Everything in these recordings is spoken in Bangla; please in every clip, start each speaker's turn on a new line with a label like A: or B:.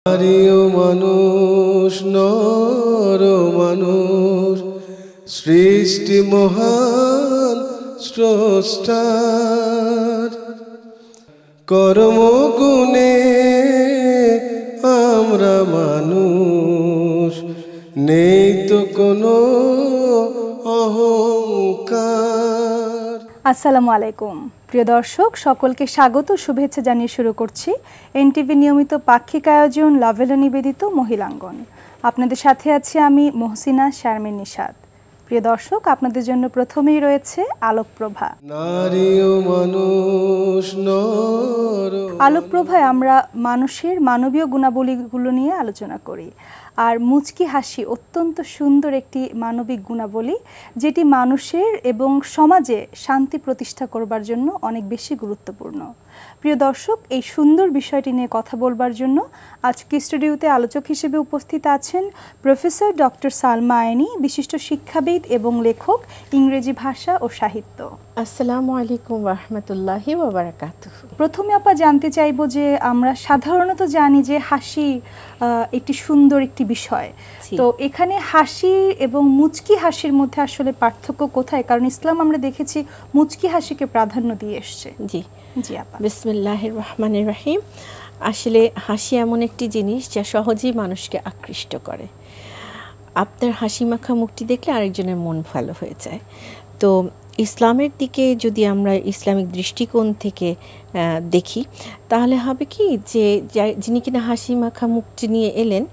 A: নারীও মানুষ নর মানুষ সৃষ্টি মহান স্রষ্টার কর্মগুণে আমরা মানুষ নেই তো কোনো অহংকার।
B: আসসালামু আলাইকুম প্রিয় দর্শক, সকলকে স্বাগত শুভেচ্ছা জানিয়ে শুরু করছি এনটিভি নিয়মিত পাক্ষিক আয়োজন লাভেলা নিবেদিত মহিলাঙ্গন। আপনাদের সাথে আছি আমি মহসিনা শারমিন নিশাদ। প্রিয় দর্শক, আপনাদের জন্য প্রথমেই রয়েছে আলোকপ্রভা।
A: নারীও মানুষ নর
B: আলোকপ্রভায় আমরা মানুষের মানবীয় গুণাবলীগুলো নিয়ে আলোচনা করি। আর মুচকি হাসি অত্যন্ত সুন্দর একটি মানবিক গুণাবলী, যেটি মানুষের এবং সমাজে শান্তি প্রতিষ্ঠা করবার জন্য অনেক বেশি গুরুত্বপূর্ণ। প্রিয় দর্শক, এই সুন্দর বিষয়টি নিয়ে কথা বলবার জন্য আজকে স্টুডিওতে আলোচক হিসেবে উপস্থিত আছেন প্রফেসর ডক্টর সালমা আইনি, বিশিষ্ট শিক্ষাবিদ এবং লেখক, ইংরেজি ভাষা ও সাহিত্য।
C: আসসালামু আলাইকুম ওয়া রাহমাতুল্লাহি ওয়া বারাকাতুহু।
B: প্রথমে আপা জানতে চাইবো যে আমরা সাধারণত জানি যে হাসি একটি সুন্দর একটি বিষয়, তো এখানে হাসি এবং মুচকি হাসির মধ্যে আসলে পার্থক্য কোথায়? কারণ ইসলাম আমরা দেখেছি মুচকি হাসিকে প্রাধান্য দিয়ে এসছে।
C: জি
B: জি আপা।
C: বিসমিল্লাহির রহমানির রহিম। আসলে হাসি এমন একটি জিনিস যা সহজেই মানুষকে আকৃষ্ট করে। আপনার হাসি মাখা মুখটি দেখলে আরেকজনের মন ভালো হয়ে যায়। তো ইসলামের দিকে যদি আমরা ইসলামিক দৃষ্টিকোণ থেকে দেখি, তাহলে হবে কি যে যিনি কিনা হাসি মাখা মুখটি নিয়ে এলেন,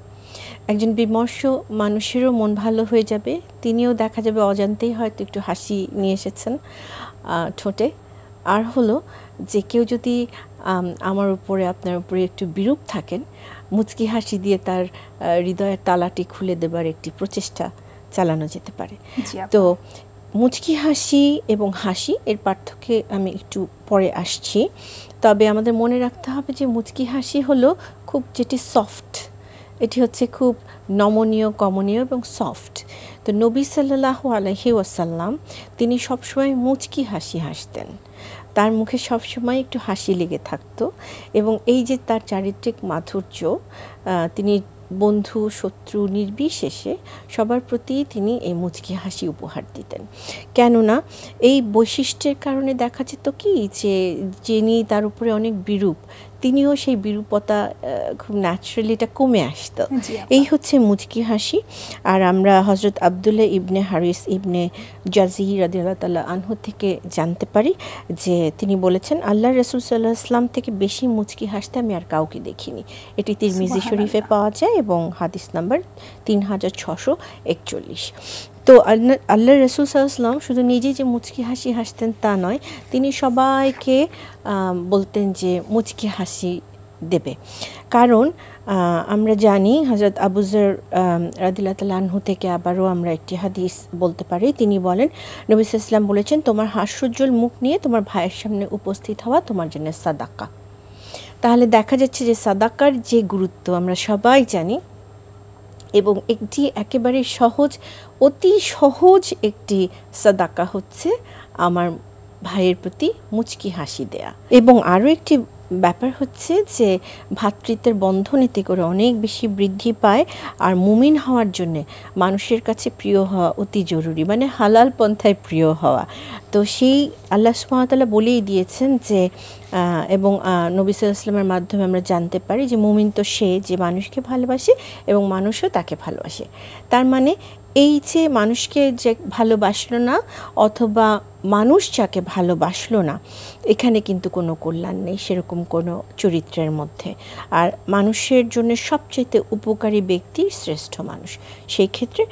C: একজন বিমর্ষ মানুষেরও মন ভালো হয়ে যাবে, তিনিও দেখা যাবে অজান্তেই হয়তো একটু হাসি নিয়ে এসেছেন ঠোঁটে। আর হলো যে কেউ যদি আমার উপরে আপনার উপরে একটু বিরূপ থাকেন, মুচকি হাসি দিয়ে তার হৃদয়ের তালাটি খুলে দেবার একটি প্রচেষ্টা চালানো যেতে পারে। তো মুচকি হাসি এবং হাসি এর পার্থক্যে আমি একটু পরে আসছি। তবে আমাদের মনে রাখতে হবে যে মুচকি হাসি হলো খুব যেটি সফট, এটি হচ্ছে খুব নমনীয়, কমনীয় এবং সফট। তো নবী সাল্লাল্লাহু আলাইহি ওয়াসাল্লাম তিনি সবসময় মুচকি হাসি হাসতেন, তার মুখে সবসময় একটু হাসি লেগে থাকতো। এবং এই যে তার চারিত্রিক মাধুর্য, তিনি বন্ধু শত্রু নির্বিশেষে সবার প্রতি তিনি এই মুচকি হাসি উপহার দিতেন। কেননা এই বৈশিষ্ট্যের কারণে দেখা যেত কি যে যিনি তার উপরে অনেক বিরূপ, তিনিও সেই বিরূপতা খুব ন্যাচারালি এটা কমে আসতো। এই হচ্ছে মুচকি হাসি। আর আমরা হজরত আবদুল্লাহ ইবনে হারিস ইবনে জাজি রাদিয়াল্লাহু তাআলা আনহু থেকে জানতে পারি যে তিনি বলেছেন, আল্লাহ রাসূল সাল্লাল্লাহু আলাইহি ওয়াসাল্লাম থেকে বেশি মুচকি হাসতে আমি আর কাউকে দেখিনি। এটি তিরমিজি শরীফে পাওয়া যায় এবং হাদিস নাম্বার 3641। তো আল্লাহ রাসূল সাল্লাল্লাহু আলাইহি ওয়াসাল্লাম শুধু নিজে যে মুচকি হাসি হাসতেন তা নয়, তিনি সবাইকে বলতেন যে মুচকি হাসি দেবে। কারণ আমরা জানি হযরত আবু যর রাদিয়াল্লাহু তাআলা আনহু থেকে আবারও আমরা একটি হাদিস বলতে পারি। তিনি বলেন, নবী সাল্লাল্লাহু আলাইহি ওয়াসাল্লাম বলেছেন, তোমার হাস্যোজ্জ্বল মুখ নিয়ে তোমার ভাইয়ের সামনে উপস্থিত হওয়া তোমার জন্য সাদাকা। তাহলে দেখা যাচ্ছে যে সাদাকার যে গুরুত্ব আমরা সবাই জানি, এবং একটি একেবারে সহজ, অতি সহজ একটি সাদাকা হচ্ছে আমার ভাইয়ের প্রতি মুচকি হাসি দেয়া। এবং আরও একটি ব্যাপার হচ্ছে যে ভ্রাতৃত্বের বন্ধন এতে করে অনেক বেশি বৃদ্ধি পায়। আর মুমিন হওয়ার জন্যে মানুষের কাছে প্রিয় হওয়া অতি জরুরি, মানে হালাল পন্থায় প্রিয় হওয়া। তো সেই আল্লাহ সুবহানাহু ওয়া তাআলা বলেই দিয়েছেন যে, এবং নবী সাল্লাল্লাহু আলাইহি ওয়াসাল্লামের মাধ্যমে আমরা জানতে পারি যে মুমিন তো সে যে মানুষকে ভালোবাসে এবং মানুষও তাকে ভালোবাসে। তার মানে এই যে মানুষকে যে ভালোবাসলো না অথবা মানুষ যাকে ভালোবাসলো না, এখানে কিন্তু কোনো কল্যাণ নেই সেরকম কোনো চরিত্রের মধ্যে। আর মানুষের জন্য সবচেয়ে উপকারী ব্যক্তি শ্রেষ্ঠ মানুষ। সেই ক্ষেত্রে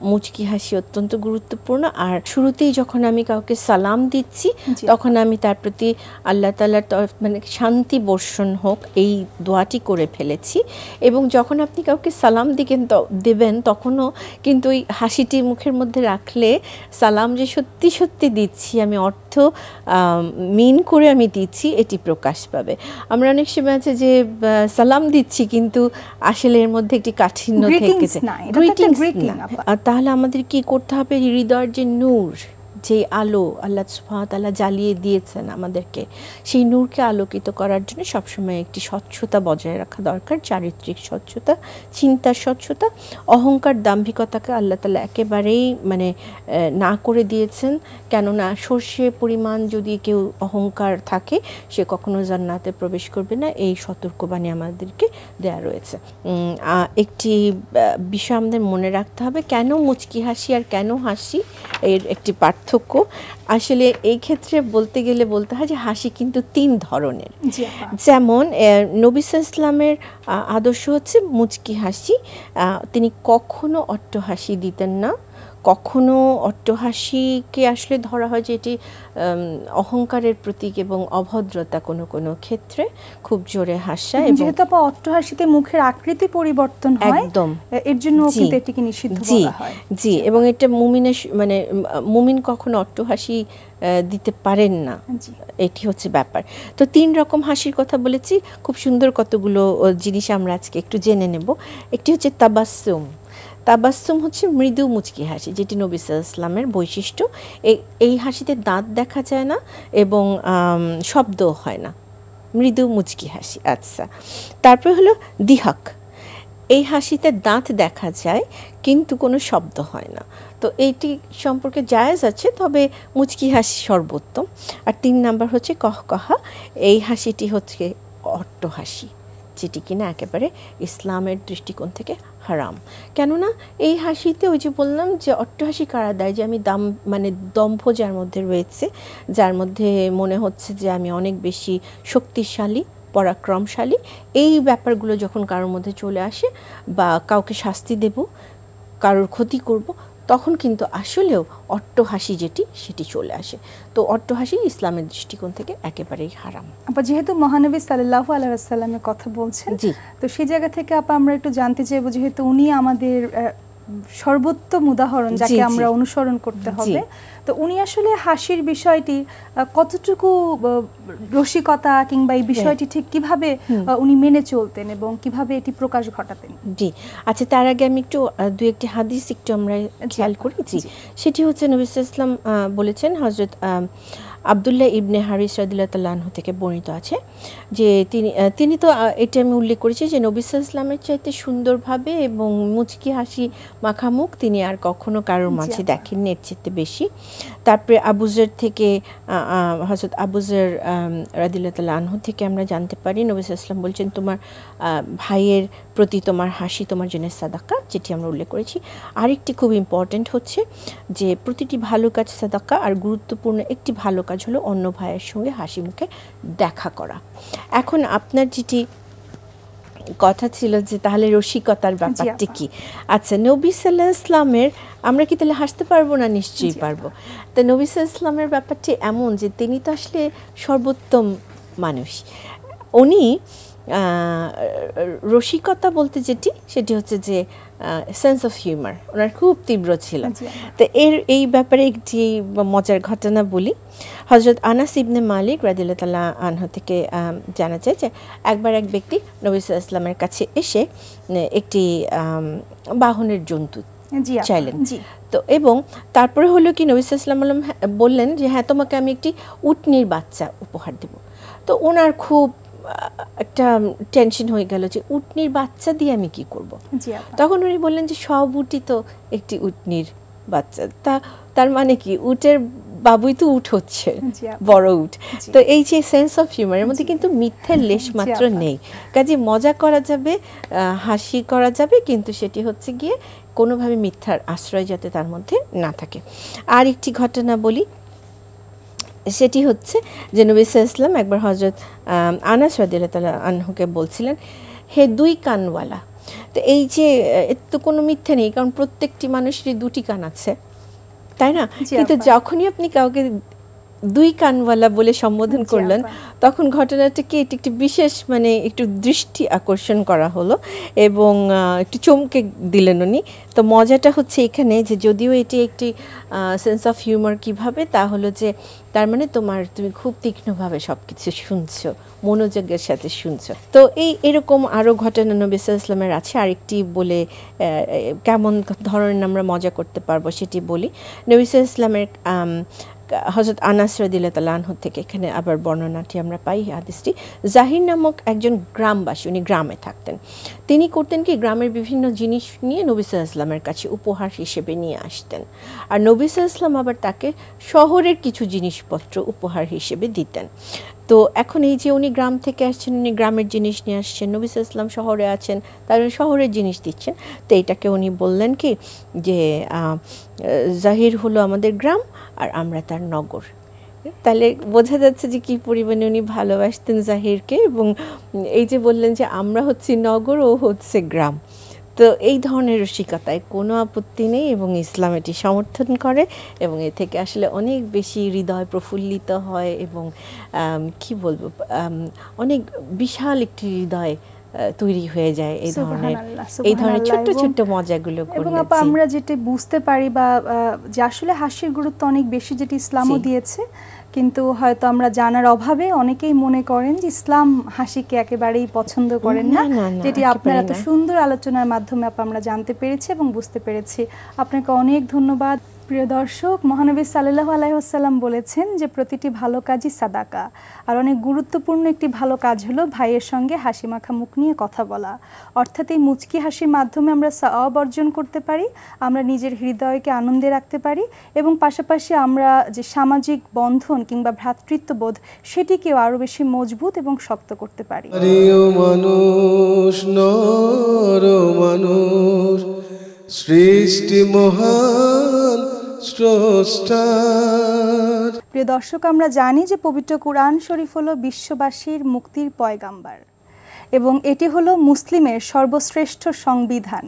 C: মুচকি হাসি অত্যন্ত গুরুত্বপূর্ণ। আর শুরুতেই যখন আমি কাউকে সালাম দিচ্ছি, তখন আমি তার প্রতি আল্লাহ তাআলার তরফ মানে শান্তি বর্ষণ হোক এই দোয়াটি করে ফেলেছি। এবং যখন আপনি কাউকে সালাম দেবেন তখনও কিন্তু ওই হাসিটি মুখের মধ্যে রাখলে সালাম যে সত্যি সত্যি দিচ্ছি, আমি অর্থ মিন করে আমি দিচ্ছি, এটি প্রকাশ পাবে। আমরা অনেক সময় আছে যে সালাম দিচ্ছি কিন্তু আসলে এর মধ্যে একটি কাঠিন্য থেকেছে। তাহলে আমাদের কি করতে হবে? হৃদয়ের যে নূর, যে আলো আল্লাহ সুবহানাহু ওয়া তাআলা জ্বালিয়ে দিয়েছেন আমাদেরকে, সেই নূরকে আলোকিত করার জন্য সবসময় একটি স্বচ্ছতা বজায় রাখা দরকার, চারিত্রিক স্বচ্ছতা, চিন্তার স্বচ্ছতা। অহংকার দাম্ভিকতাকে আল্লাহ তাআলা একেবারেই মানে না করে দিয়েছেন, কেননা সর্ষে পরিমাণ যদি কেউ অহংকার থাকে সে কখনো জান্নাতে প্রবেশ করবে না, এই সতর্কবাণী আমাদেরকে দেয়া রয়েছে। একটি বিষয় আমাদের মনে রাখতে হবে, কেন মুচকি হাসি আর কেন হাসি এর একটি পার্থক্য। আসলে এই ক্ষেত্রে বলতে গেলে বলতে হয় যে হাসি কিন্তু 3 ধরনের। যেমন নবী সাল্লাল্লাহু আলাইহি ওয়াসাল্লামের আদর্শ হচ্ছে মুচকি হাসি, তিনি কখনো অট্টহাসি দিতেন না, কখনো অট্টহাসিকে আসলে ধরা হয় যে এটি অহংকারের প্রতীক এবং অভদ্রতা কোনো কোনো ক্ষেত্রে, খুব জোরে হাসা। এবং
B: যেহেতু আপা অট্টহাসিতে মুখের আকৃতি পরিবর্তন হয়,
C: একদম
B: এর জন্য কিন্তু এটিকে নিষিদ্ধ বলা হয়।
C: জি, এবং এটা মুমিনের মানে মুমিন কখনো অট্টহাসি দিতে পারেন না, এটি হচ্ছে ব্যাপার। তো 3 রকম হাসির কথা বলেছি, খুব সুন্দর কতগুলো জিনিস আমরা আজকে একটু জেনে নেব। একটি হচ্ছে তাবাসসুম। তাবাসসুম হচ্ছে মৃদু মুচকি হাসি, যেটি নবী সাল্লাল্লাহু আলাইহি ওয়াসাল্লামের বৈশিষ্ট্য। এই হাসিতে দাঁত দেখা যায় না এবং শব্দও হয় না, মৃদু মুচকি হাসি। আচ্ছা, তারপর হলো দিহাক। এই হাসিতে দাঁত দেখা যায় কিন্তু কোনো শব্দ হয় না, তো এইটি সম্পর্কে জায়েজ আছে, তবে মুচকি হাসি সর্বোত্তম। আর 3 নাম্বার হচ্ছে কহকহা। এই হাসিটি হচ্ছে অট্টহাসি, যেটি কিনা একেবারে ইসলামের দৃষ্টিকোণ থেকে হারাম। কেননা এই হাসিতে ওই যে বললাম যে অট্টহাসি কারা দেয়, যে আমি মানে দম্ভ যার মধ্যে রয়েছে, যার মধ্যে মনে হচ্ছে যে আমি অনেক বেশি শক্তিশালী, পরাক্রমশালী, এই ব্যাপারগুলো যখন কারোর মধ্যে চলে আসে, বা কাউকে শাস্তি দেব, কারোর ক্ষতি করব, তখন কিন্তু আসলেও অট্টহাসি যেটি সেটি চলে আসে। তো অট্টহাসি ইসলামের দৃষ্টিকোণ থেকে একেবারেই হারাম।
B: আপা যেহেতু মহানবী সাল্লাল্লাহু আলাইহি ওয়াসাল্লামের কথা বলছেন, তো সেই জায়গা থেকে আপা আমরা একটু জানতে চাইবো, যেহেতু উনি আমাদের সর্বোত্তম উদাহরণ, যাকে আমরা অনুসরণ করতে হবে, তো উনি আসলে হাসির বিষয়টি কতটুকু রসিকতা কিংবা এই বিষয়টি ঠিক কিভাবে উনি মেনে চলতেন এবং কিভাবে এটি প্রকাশ ঘটাতেন?
C: জি, আচ্ছা, তার আগে আমি একটু 2-1টি হাদিস একটু আমরা খেয়াল করি। জি, সেটি হচ্ছে নবী সাল্লাল্লাহু আলাইহি ওয়াসাল্লাম বলেছেন, হযরত আব্দুল্লাহ ইবনে হারিস রাদিয়াল্লাহু তাআলা আনহু থেকে বর্ণিত আছে যে তিনি তো এটা আমি উল্লেখ করেছি যে নবী সাল্লাল্লাহু আলাইহি ওয়াসাল্লামের চাইতে সুন্দরভাবে এবং মুচকি হাসি মাখামুখ তিনি আর কখনো কারোর মাঝে দেখেননি, এর চেয়ে বেশি। তারপরে আবু যর থেকে হযরত আবু যর রাদিয়াল্লাহু তাআলা আনহু থেকে আমরা জানতে পারি নবী সাল্লাল্লাহু আলাইহি ওয়াসাল্লাম বলছেন, তোমার ভাইয়ের প্রতি তোমার হাসি তোমার জন্য সাদাকা, যেটি আমরা উল্লেখ করেছি। আরেকটি খুব ইম্পর্ট্যান্ট হচ্ছে যে প্রতিটি ভালো কাজ সাদাকা, আর গুরুত্বপূর্ণ একটি ভালো কাজ হলো অন্য ভাইয়ের সঙ্গে হাসি মুখে দেখা করা। এখন আপনার যেটি কথা ছিল যে তাহলে রসিকতার ব্যাপারটি কি, আচ্ছা, নবী সাল্লাল্লাহু আলাইহি ওয়াসাল্লামের আমরা কি তাহলে হাসতে পারবো না? নিশ্চয়ই পারবো। তো নবী সাল্লাল্লাহু আলাইহি ওয়াসাল্লামের ব্যাপারটি এমন যে তিনি তো আসলে সর্বোত্তম মানুষ। উনি রসিকতা বলতে যেটি সেটি হচ্ছে যে সেন্স অফ হিউমার ওনার খুব তীব্র ছিল। তো এই ব্যাপারে একটি মজার ঘটনা বলি। হযরত আনাস ইবনে মালিক রাদিয়াল্লাহু তাআলা আনহু থেকে জানা যায় যে একবার এক ব্যক্তি নবী সাল্লাল্লাহু আলাইহি ওয়াসাল্লামের কাছে এসে একটি বাহনের জন্তু চাইলেন। তো এবং তারপরে হলো কি নবী সাল্লাল্লাহু আলাইহি ওয়াসাল্লাম বললেন যে হ্যাঁ, তোমাকে আমি একটি উটনির বাচ্চা উপহার দেব। তো ওনার খুব একটা টেনশন হয়ে গেল যে উটনির বাচ্চা দিয়ে আমি কি করব। তখন উনি বললেন যে সব উটই তো একটি উটনির বাচ্চা, তার মানে কি উটের বাবুই তো উট হচ্ছে, বড় উট। তো এই যে সেন্স অফ হিউমারের মধ্যে কিন্তু মিথ্যের লেশ মাত্র নেই, কাজে মজা করা যাবে, হাসি করা যাবে, কিন্তু সেটি হচ্ছে গিয়ে কোনোভাবে মিথ্যার আশ্রয় যাতে তার মধ্যে না থাকে। আর একটি ঘটনা বলি, সেটি হচ্ছে যে নবী সাল্লাল্লাহু আলাইহি ওয়াসাল্লাম একবার হযরত আনাস রাদিয়াল্লাহু তাআলা আনহুকে বলছিলেন, হে 2 কানওয়ালা। তো এই যে এর তো কোনো মিথ্যে নেই, কারণ প্রত্যেকটি মানুষেরই 2টি কান আছে, তাই না? কিন্তু যখনই আপনি কাউকে দুই কানওয়ালা বলে সম্বোধন
B: জি,
C: করলেন,
B: আপা।
C: তখন ঘটনাটাকে এটি একটি বিশেষ মানে একটু দৃষ্টি আকর্ষণ করা হলো এবং একটু চমকে দিলেন উনি। তো মজাটা হচ্ছে এখানে যে যদিও এটি একটি সেন্স অফ হিউমার কিভাবে, তা হলো যে তার মানে তুমি খুব তীক্ষ্ণভাবে সব কিছু শুনছো, মনোযোগের সাথে শুনছো। তো এরকম আরও ঘটনা নবী সাল্লাল্লাহু আলাইহি ওয়াসাল্লামের আছে। আরেকটি বলে কেমন ধরনের আমরা মজা করতে পারবো সেটি বলি। নবী সাল্লাল্লাহু আলাইহি ওয়াসাল্লামের হযরত আনাস রাদিয়াল্লাহু তাআলা আনহু থেকে এখানে আবার বর্ণনাটি আমরা পাই। হাদিসটি জাহির নামক একজন গ্রামবাসী, উনি গ্রামে থাকতেন। তিনি করতেন কি, গ্রামের বিভিন্ন জিনিস নিয়ে নবী সাল্লাল্লাহু আলাইহি ওয়াসাল্লামের কাছে উপহার হিসেবে নিয়ে আসতেন, আর নবী সাল্লাল্লাহু আলাইহি ওয়াসাল্লাম আবার তাকে শহরের কিছু জিনিসপত্র উপহার হিসেবে দিতেন। তো এখন এই যে উনি গ্রাম থেকে আসছেন, উনি গ্রামের জিনিস নিয়ে আসছেন, নবী সাল্লাল্লাহু আলাইহি ওয়াসাল্লাম শহরে আছেন, তার শহরের জিনিস দিচ্ছেন। তো এইটাকে উনি বললেন কি যে জাহির হলো আমাদের গ্রাম আর আমরা তার নগর। তাহলে বোঝা যাচ্ছে যে কি পরিমাণে উনি ভালোবাসতেন জাহিরকে, এবং এই যে বললেন যে আমরা হচ্ছি নগর, ও হচ্ছে গ্রাম। তো এই ধরনের রসিকতায় কোনো আপত্তি নেই এবং ইসলাম এটি সমর্থন করে, এবং এ থেকে আসলে অনেক বেশি হৃদয় প্রফুল্লিত হয় এবং কি বলবো, অনেক বিশাল একটি হৃদয় তৈরি হয়ে যায় এই ধরনের ছোট্ট ছোট্ট মজাগুলো করলে।
B: এবং আপা আমরা যেটা বুঝতে পারি বা যে আসলে হাসির গুরুত্ব অনেক বেশি, যেটি ইসলামও দিয়েছে, কিন্তু হয়তো আমরা জানার অভাবে অনেকেই মনে করেন যে ইসলাম হাসিকে একেবারেই পছন্দ করেন না, যেটি আপনার এত সুন্দর আলোচনার মাধ্যমে আমরা জানতে পেরেছি এবং বুঝতে পেরেছি। আপনাকে অনেক ধন্যবাদ। প্রিয় দর্শক, মহানবী সাল্লাল্লাহু আলাইহি ওয়াসাল্লাম বলেছেন যে প্রতিটি ভালো কাজই সাদাকা, আর অনেক গুরুত্বপূর্ণ একটি ভালো কাজ হলো ভাইয়ের সঙ্গে হাসি মাখা মুখ নিয়ে কথা বলা। অর্থাৎ এই মুচকি হাসির মাধ্যমে আমরা সওয়াব অর্জন করতে পারি, আমরা নিজের হৃদয়কে আনন্দে রাখতে পারি, এবং পাশাপাশি আমরা যে সামাজিক বন্ধন কিংবা ভ্রাতৃত্ববোধ সেটিকেও আরও বেশি মজবুত এবং শক্ত করতে পারি।
A: মানুষ নর মানুষ সৃষ্টি মহান স্রষ্টার।
B: প্রিয় দর্শক, আমরা জানি যে পবিত্র কুরআন শরীফ হলো বিশ্ববাসীর মুক্তির পয়গাম্বার, এবং এটি হলো মুসলিমের সর্বশ্রেষ্ঠ সংবিধান,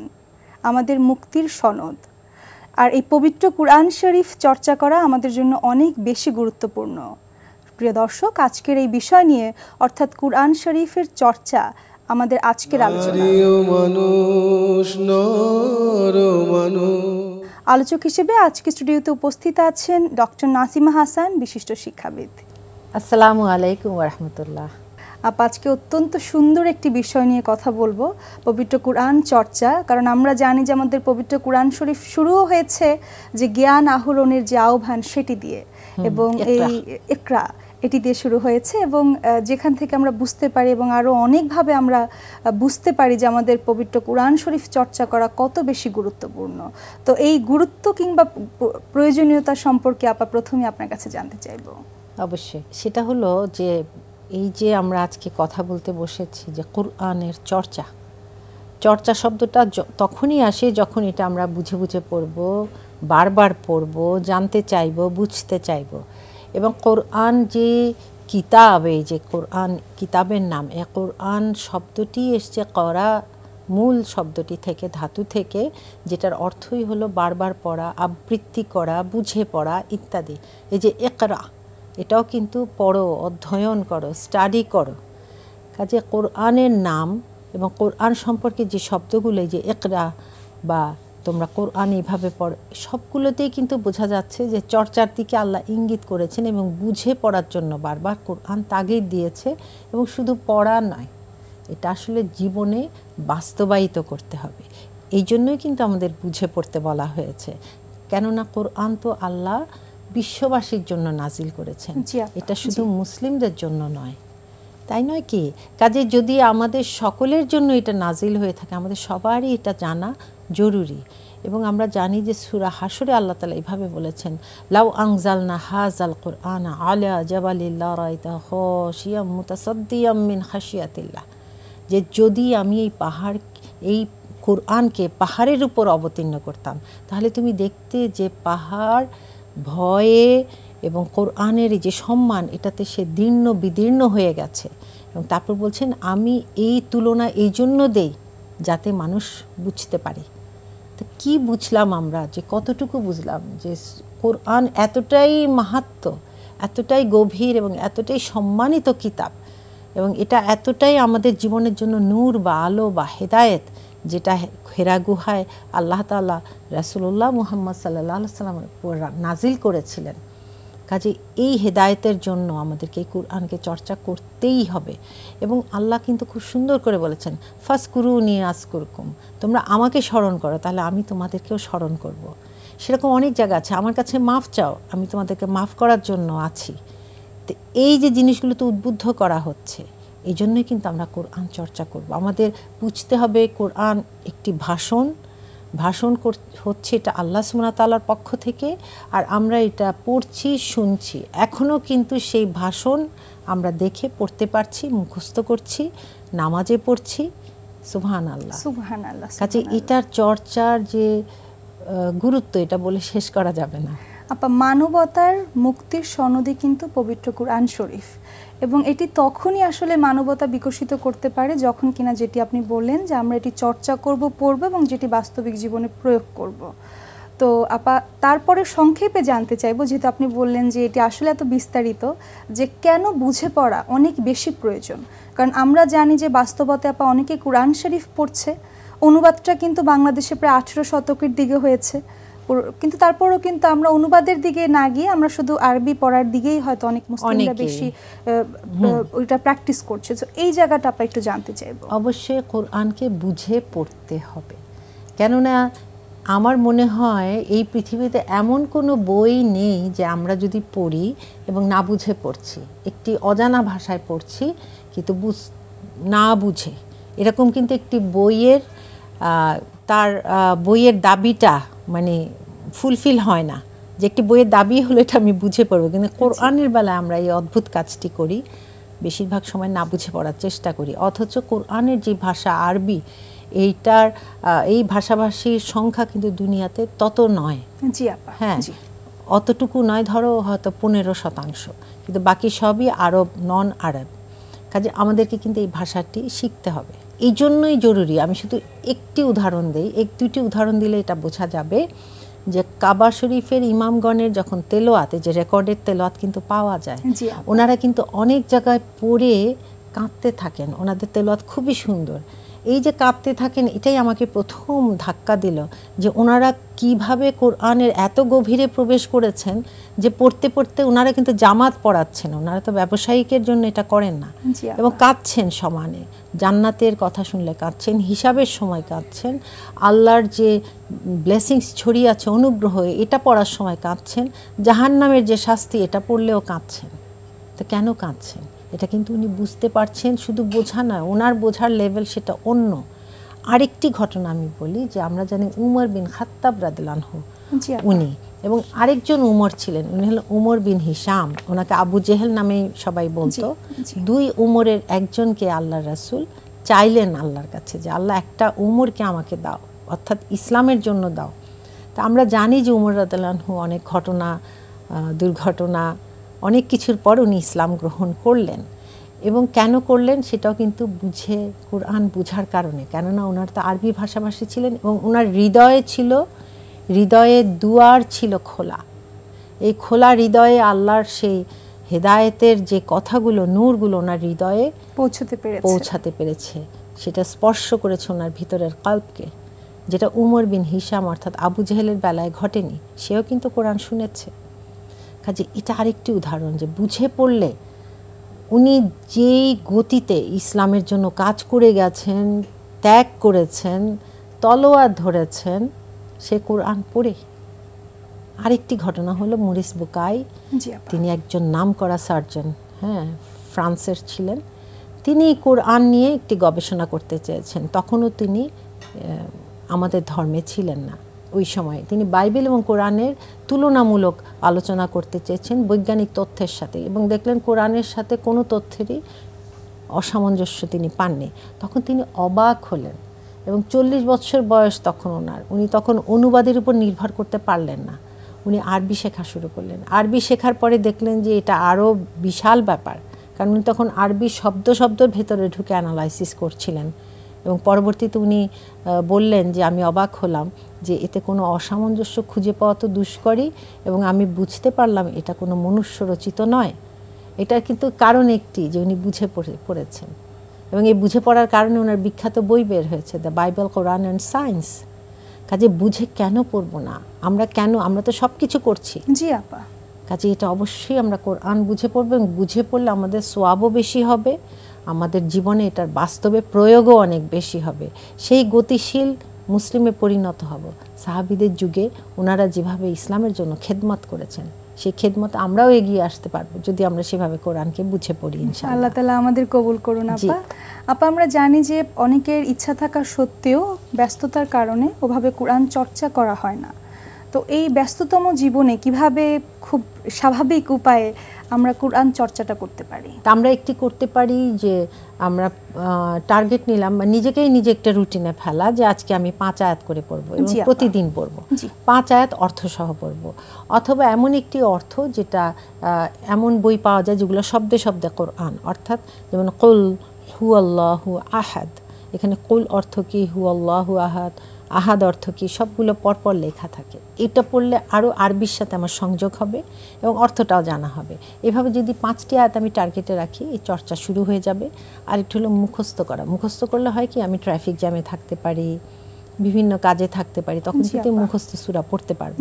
B: আমাদের মুক্তির সনদ। আর এই পবিত্র কুরআন শরীফ চর্চা করা আমাদের জন্য অনেক বেশি গুরুত্বপূর্ণ। প্রিয় দর্শক, আজকের এই বিষয় নিয়ে অর্থাৎ কুরআন শরীফের চর্চা আমাদের আজকের আলোচনা।
A: মানুষ নর মানুষ।
B: আলোচক হিসেবে আজকে স্টুডিওতে উপস্থিত আছেন ডক্টর নাসিমা হাসান, বিশিষ্ট শিক্ষাবিদ।
D: আসসালামু আলাইকুম ওয়া রাহমাতুল্লাহ।
B: আজকে অত্যন্ত সুন্দর একটি বিষয় নিয়ে কথা বলবো, পবিত্র কুরআন চর্চা। কারণ আমরা জানি যে আমাদের পবিত্র কুরআন শরীফ শুরুও হয়েছে যে জ্ঞান আহরণের যে আহ্বান সেটি দিয়ে, এবং এই ইকরা এটি দিয়ে শুরু হয়েছে, এবং যেখান থেকে আমরা বুঝতে পারি এবং আরও অনেকভাবে আমরা বুঝতে পারি যে আমাদের পবিত্র কুরআন শরীফ চর্চা করা কত বেশি গুরুত্বপূর্ণ। তো এই গুরুত্ব কিংবা প্রয়োজনীয়তা সম্পর্কে প্রথমে আপনার কাছে জানতে চাইব।
D: অবশ্যই, সেটা হলো যে এই যে আমরা আজকে কথা বলতে বসেছি যে কুরআনের চর্চা, চর্চা শব্দটা তখনই আসে যখন এটা আমরা বুঝে বুঝে পড়ব, বারবার পড়ব, জানতে চাইব, বুঝতে চাইব। এবং কোরআন যে কিতাব, এই যে কোরআন কিতাবের নাম, এই কোরআন শব্দটি এসছে করা মূল শব্দটি থেকে, ধাতু থেকে, যেটার অর্থই হলো বারবার পড়া, আবৃত্তি করা, বুঝে পড়া ইত্যাদি। এই যে ইকরা, এটাও কিন্তু পড়ো, অধ্যয়ন করো, স্টাডি করো। কাজে কোরআনের নাম এবং কোরআন সম্পর্কে যে শব্দগুলো, যে ইকরা বা তোমরা কোরআন এইভাবে পড়ো, সবগুলোতেই কিন্তু বোঝা যাচ্ছে যে চর্চার দিকে আল্লাহ ইঙ্গিত করেছেন এবং বুঝে পড়ার জন্য বারবার কোরআন তাগিদ দিয়েছে। এবং শুধু পড়া নয়, এটা আসলে জীবনে বাস্তবায়িত করতে হবে। এই জন্যই কিন্তু আমাদের বুঝে পড়তে বলা হয়েছে, কেননা কোরআন তো আল্লাহ বিশ্ববাসীর জন্য নাজিল করেছেন, এটা শুধু মুসলিমদের জন্য নয়, তাই নয় কি? কাজে যদি আমাদের সকলের জন্য এটা নাজিল হয়ে থাকে, আমাদের সবারই এটা জানা জরুরি। এবং আমরা জানি যে সূরা হাশরে আল্লাহ তাআলা এইভাবে বলেছেন, লাউ আনজালনা হাযাল কুরআনা আলা জাবালিন লারাইতাহু খাশিয়াম মুতাসাদ্দিয়াম মিন খাশিয়াতিল্লাহ, যে যদি আমি এই কোরআনকে পাহাড়ের উপর অবতীর্ণ করতাম, তাহলে তুমি দেখতে যে পাহাড় ভয়ে এবং কোরআনের যে সম্মান, এটাতে সে দীর্ণ বিদীর্ণ হয়ে গেছে। এবং তারপর বলছেন, আমি এই তুলনা এই জন্য দেই যাতে মানুষ বুঝতে পারে। তো কি বুঝলাম আমরা, যে কতটুকু বুঝলাম যে কোরআন এতটাই মাহাত্ম্য এতটাই গভীর এবং এতটাই সম্মানিত কিতাব, এবং এটা এতটাই আমাদের জীবনের জন্য নূর বা আলো বা হেদায়েত, যেটা হেরা গুহায় আল্লাহ তাআলা রাসূলুল্লাহ মুহাম্মদ সাল্লাল্লাহু আলাইহি ওয়াসাল্লামের উপর নাজিল করেছিলেন। কাজে এই হেদায়েতের জন্য আমাদেরকে এই কুরআনকে চর্চা করতেই হবে। এবং আল্লাহ কিন্তু খুব সুন্দর করে বলেছেন, ফাজকুরুনি আযকুরকুম, তোমরা আমাকে স্মরণ করো তাহলে আমি তোমাদেরকেও স্মরণ করব। সেরকম অনেক জায়গা আছে, আমার কাছে মাফ চাও, আমি তোমাদেরকে মাফ করার জন্য আছি। তো এই যে জিনিসগুলো তো উদ্বুদ্ধ করা হচ্ছে, এই জন্যই কিন্তু আমরা কোরআন চর্চা করব। আমাদের বুঝতে হবে কোরআন একটি ভাষণ হচ্ছে এটা আল্লাহ সুবহানাহু ওয়া তাআলার পক্ষ থেকে, আর আমরা এটা পড়ছি শুনছি। এখনও কিন্তু সেই ভাষণ আমরা দেখে পড়তে পারছি, মুখস্থ করছি, নামাজে পড়ছি। সুবহানাল্লাহ,
B: সুবহানাল্লাহ।
D: কাজে এটার চর্চার যে গুরুত্ব এটা বলে শেষ করা যাবে না।
B: আপা, মানবতার মুক্তির সনদই কিন্তু পবিত্র কুরআন শরীফ, এবং এটি তখনই আসলে মানবতা বিকশিত করতে পারে যখন কিনা, যেটি আপনি বললেন, যে আমরা এটি চর্চা করব, পড়ব এবং যেটি বাস্তবিক জীবনে প্রয়োগ করব। তো আপা, তারপরে সংক্ষেপে জানতে চাইবো, যেহেতু আপনি বললেন যে এটি আসলে এত বিস্তারিত, যে কেন বুঝে পড়া অনেক বেশি প্রয়োজন। কারণ আমরা জানি যে বাস্তবতে আপা অনেকে কুরআন শরীফ পড়ছে, অনুবাদটা কিন্তু বাংলাদেশে প্রায় 18 শতকের দিকে হয়েছে, কিন্তু তারপরও কিন্তু আমরা অনুবাদের দিকে না গিয়ে আমরা শুধু আরবি পড়ার দিকেই হয়তো অনেক মুসলিমরা বেশি ওইটা প্র্যাকটিস করছে। তো এই জায়গাটা আমরা একটু জানতে চাইবো।
D: অবশ্যই কোরআনকে বুঝে পড়তে হবে, কেননা আমার মনে হয় এই পৃথিবীতে এমন কোনো বই নেই যে আমরা যদি পড়ি এবং না বুঝে পড়ছি, একটি অজানা ভাষায় পড়ছি কিন্তু না বুঝে, এরকম কিন্তু একটি বইয়ের তার বইয়ের দাবিটা মানে ফুলফিল হয় না, যে একটি বইয়ের দাবি হলো এটা আমি বুঝে পড়বো। কিন্তু কোরআনের বেলায় আমরা এই অদ্ভুত কাজটি করি, বেশিরভাগ সময় না বুঝে পড়ার চেষ্টা করি, অথচ কোরআনের যে ভাষা আরবি, এইটার এই ভাষাভাষীর সংখ্যা কিন্তু দুনিয়াতে তত নয়।
B: জি আপা,
D: হ্যাঁ, অতটুকু নয়, ধরো হয়তো 15%, কিন্তু বাকি সবই আরব, নন আরব। কাজে আমাদেরকে কিন্তু এই ভাষাটি শিখতে হবে, এই জন্যই জরুরি। আমি শুধু একটি উদাহরণ দিই, দুটি উদাহরণ দিলে এটা বোঝা যাবে যে কাবা শরীফের ইমামগণের যখন তেলাওয়াতে, যে রেকর্ডের তেলাওয়াত কিন্তু পাওয়া যায়, ওনারা কিন্তু অনেক জায়গায় পড়ে কাঁদতে থাকেন, ওনাদের তেলাওয়াত খুবই সুন্দর। এই যে কাঁদতে থাকেন, এটাই আমাকে প্রথম ধাক্কা দিল যে ওনারা কিভাবে কোরআনের এত গভীরে প্রবেশ করেছেন, যে পড়তে পড়তে ওনারা কিন্তু জামাত পড়াচ্ছেন, ওনারা তো ব্যবসায়িকের জন্য এটা করেন না, এবং কাঁদছেন সমানে, জান্নাতের কথা শুনলে কাঁদছেন, হিসাবের সময় কাঁদছেন, আল্লাহর যে ব্লেসিংস ছড়িয়ে আছে, অনুগ্রহ, এটা পড়ার সময় কাঁদছেন, জাহান্নামের যে শাস্তি এটা পড়লেও কাঁদছেন। তো কেন কাঁদছেন? এটা কিন্তু উনি বুঝতে পারছেন, শুধু বোঝা নয়, ওনার বোঝার লেভেল সেটা অন্য। আরেকটি ঘটনা আমি বলি, যে আমরা জানি উমর বিন খাত্তাব রাদিয়াল্লাহু আনহু, উনি এবং আরেকজন উমর ছিলেন, উনি হলেন উমর বিন হিশাম, ওনাকে আবু জেহেল নামে সবাই বলতো। দুই উমরের একজনকে আল্লাহর রাসূল চাইলেন আল্লাহর কাছে যে আল্লাহ একটা উমরকে আমাকে দাও, অর্থাৎ ইসলামের জন্য দাও। তা আমরা জানি যে উমর রাদিয়াল্লাহু আনহু অনেক ঘটনা, দুর্ঘটনা, অনেক কিছুর পর উনি ইসলাম গ্রহণ করলেন, এবং কেন করলেন সেটাও কিন্তু বুঝে, কোরআন বুঝার কারণে। কেননা ওনার তো আরবি ভাষাভাষী ছিলেন, এবং ওনার হৃদয়ে দুয়ার ছিল খোলা। এই খোলা হৃদয়ে আল্লাহর সেই হেদায়েতের যে কথাগুলো, নূরগুলো ওনার হৃদয়ে পৌঁছাতে পেরেছে, সেটা স্পর্শ করেছে ওনার ভিতরের কল্পকে, যেটা উমর বিন হিশাম অর্থাৎ আবু জেহেলের বেলায় ঘটেনি। সেও কিন্তু কোরআন শুনেছে। কাজে এটা আরেকটি উদাহরণ যে বুঝে পড়লে, উনি যেই গতিতে ইসলামের জন্য কাজ করে গেছেন, ত্যাগ করেছেন, তলোয়ার ধরেছেন, সে কোরআন পড়ে। আরেকটি ঘটনা হলো মরিস বুকাই, তিনি একজন নামকরা সার্জন, হ্যাঁ, ফ্রান্সের ছিলেন। তিনি কোরআন নিয়ে একটি গবেষণা করতে চেয়েছেন। তখনও তিনি আমাদের ধর্মে ছিলেন না ওই সময়ে। তিনি বাইবেল এবং কোরআনের তুলনামূলক আলোচনা করতে চেয়েছেন বৈজ্ঞানিক তথ্যের সাথে, এবং দেখলেন কোরআনের সাথে কোনো তথ্যেরই অসামঞ্জস্য তিনি পাননি। তখন তিনি অবাক হলেন, এবং 40 বছর বয়স তখন ওনার। উনি তখন অনুবাদের উপর নির্ভর করতে পারলেন না, উনি আরবি শেখা শুরু করলেন। আরবি শেখার পরে দেখলেন যে এটা আরও বিশাল ব্যাপার, কারণ উনি তখন আরবি শব্দর ভেতরে ঢুকে অ্যানালাইসিস করছিলেন এবং পরবর্তীতে উনি বললেন যে আমি অবাক হলাম যে এতে কোনো অসামঞ্জস্য খুঁজে পাওয়া তো দুষ্করই, এবং আমি বুঝতে পারলাম এটা কোনো মনুষ্য রচিত নয়। এটার কিন্তু কারণ একটি যে উনি বুঝে পড়েছেন, এবং এই বুঝে পড়ার কারণে ওনার বিখ্যাত বই বের হয়েছে, the Bible, Quran and science. কাজে বুঝে কেন পড়বো না? আমরা তো সব কিছু করছি।
B: জি আপা।
D: কাজে এটা অবশ্যই আমরা কোরআন বুঝে পড়বো, এবং বুঝে পড়লে আমাদের সোয়াবও বেশি হবে, আমাদের জীবনে এটার বাস্তবে প্রয়োগও অনেক বেশি হবে। সেই গতিশীল মুসলিমে পরিণত হব। সাহাবীদের যুগে ওনারা যেভাবে ইসলামের জন্য খেদমত করেছেন, সেই খেদমত আমরাও এগিয়ে আসতে পারবো যদি আমরা সেভাবে কোরআনকে বুঝে পড়ি ইনশাআল্লাহ।
B: আল্লাহ তাআলা আমাদের কবুল করুন আপা। আপা, আমরা জানি যে অনেকের ইচ্ছা থাকা সত্ত্বেও ব্যস্ততার কারণে ওভাবে কোরআন চর্চা করা হয় না। তো এই ব্যস্ততম জীবনে কিভাবে খুব স্বাভাবিক উপায়ে আমরা কোরআন চর্চাটা করতে পারি?
D: আমরা একটি করতে পারি যে আমরা টার্গেট নিলাম, নিজেকেই নিজে একটা রুটিনে ফেলা যে আজকে আমি 5 আয়াত করে পড়বো এবং প্রতিদিন পড়বো, 5 আয়াত অর্থসহ পড়বো। অথবা এমন একটি অর্থ যেটা এমন বই পাওয়া যায় যেগুলো শব্দে শব্দে কোরআন, অর্থাৎ যেমন কুল হুয়াল্লাহু আহাদ, এখানে কুল অর্থ কি, হুয়াল্লাহু আহাদ, আহাদ অর্থ কি, সবগুলো পরপর লেখা থাকে। এটা পড়লে আরও আরবির সাথে আমার সংযোগ হবে এবং অর্থটাও জানা হবে। এভাবে যদি 5টি আয়াত আমি টার্গেটে রাখি, এই চর্চা শুরু হয়ে যাবে। আর একটু হলো মুখস্থ করা। মুখস্থ করলে হয় কি, আমি ট্রাফিক জ্যামে থাকতে পারি, বিভিন্ন কাজে থাকতে পারি, তখন কিন্তু মুখস্থ সূরা পড়তে পারবো।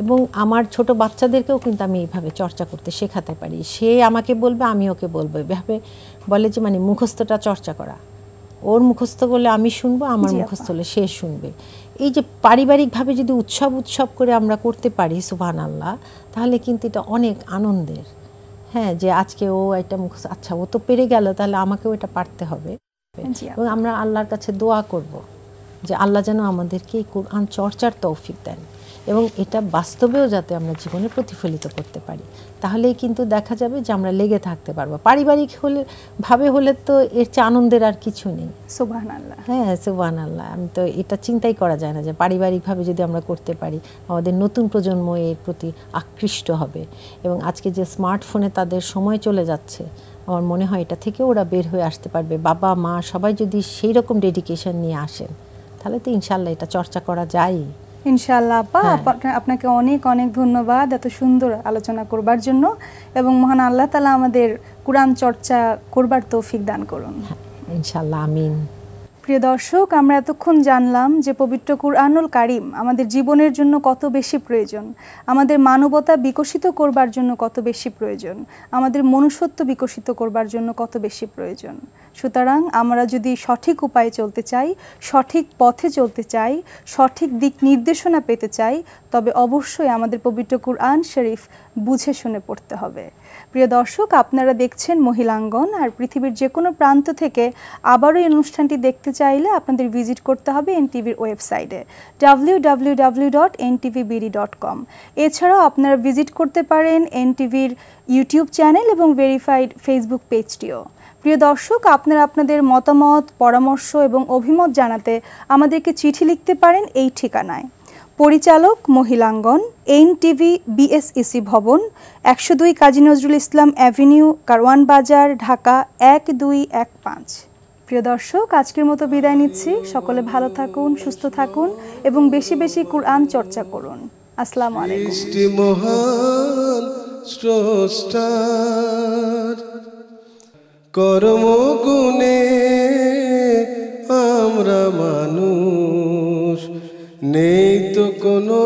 D: এবং আমার ছোট বাচ্চাদেরকেও কিন্তু আমি এইভাবে চর্চা করতে শেখাতে পারি। সে আমাকে বলবে, আমি ওকে বলবো। এভাবে বলে যে মানে মুখস্থটা চর্চা করা। ওর মুখস্থ করলে আমি শুনবো, আমার মুখস্থ হলে সে শুনবে। এই যে পারিবারিকভাবে যদি উৎসব করে আমরা করতে পারি, সুবহানাল্লাহ, তাহলে কিন্তু এটা অনেক আনন্দের। হ্যাঁ, যে আজকে ও এটা মুখস্থ, আচ্ছা ও তো পেরে গেল, তাহলে আমাকেও এটা পারতে হবে। এবং আমরা আল্লাহর কাছে দোয়া করব যে আল্লাহ যেন আমাদেরকে এই কোরআন চর্চার তৌফিক দেন এবং এটা বাস্তবেও যাতে আমরা জীবনে প্রতিফলিত করতে পারি। তাহলেই কিন্তু দেখা যাবে যে আমরা লেগে থাকতে পারবো। পারিবারিক হলে তো এর চেয়ে আনন্দের আর কিছু নেই।
B: সুবহানাল্লাহ।
D: হ্যাঁ, সুবহানাল্লাহ। আমি তো এটা চিন্তাই করা যায় না যে পারিবারিকভাবে যদি আমরা করতে পারি, আমাদের নতুন প্রজন্ম এর প্রতি আকৃষ্ট হবে। এবং আজকে যে স্মার্টফোনে তাদের সময় চলে যাচ্ছে, আমার মনে হয় এটা থেকে ওরা বের হয়ে আসতে পারবে। বাবা মা সবাই যদি সেই রকম ডেডিকেশন নিয়ে আসেন, তাহলে তো ইনশাআল্লাহ এটা চর্চা করা যায়।
B: ইনশাআল্লাহ আপা, আপনাকে অনেক অনেক ধন্যবাদ এত সুন্দর আলোচনা করবার জন্য, এবং মহান আল্লাহ তাআলা আমাদের কোরআন চর্চা করবার তৌফিক দান করুন।
D: ইনশাআল্লাহ, আমিন।
B: প্রিয় দর্শক, আমরা এতক্ষণ জানলাম যে পবিত্র কুরআনুল কারীম আমাদের জীবনের জন্য কত বেশি প্রয়োজন, আমাদের মানবতা বিকশিত করবার জন্য কত বেশি প্রয়োজন, আমাদের মনুষ্যত্ব বিকশিত করবার জন্য কত বেশি প্রয়োজন। সুতরাং আমরা যদি সঠিক উপায়ে চলতে চাই, সঠিক পথে চলতে চাই, সঠিক দিক নির্দেশনা পেতে চাই, তবে অবশ্যই আমাদের পবিত্র কুরআন শরীফ বুঝে শুনে পড়তে হবে। প্রিয় দর্শক, আপনারা দেখছেন মহিলাঙ্গন, আর পৃথিবীর যে কোনো প্রান্ত থেকে আবারও এই অনুষ্ঠানটি দেখতে চাইলে আপনাদের ভিজিট করতে হবে এনটিভির ওয়েবসাইটে www.ntvbd.com। এছাড়াও আপনারা ভিজিট করতে পারেন এনটিভির ইউটিউব চ্যানেল এবং ভেরিফাইড ফেসবুক পেজটিও। প্রিয় দর্শক, আপনারা আপনাদের মতামত, পরামর্শ এবং অভিমত জানাতে আমাদেরকে চিঠি লিখতে পারেন এই ঠিকানায়: পরিচালক মহিলাঙ্গন, এনটিভি, বিএসইসি ভবন, 102 কাজী নজরুল ইসলাম অ্যাভিনিউ, কারওয়ান বাজার, ঢাকা 1215। প্রিয় দর্শক, আজকের মতো বিদায় নিচ্ছি। সকলে ভালো থাকুন, সুস্থ থাকুন এবং বেশি বেশি কুরআন চর্চা করুন। আসসালামু আলাইকুম।
A: মহান স্রষ্টার কর্মগুণে আমরা মানুষ, নেই তো কোনো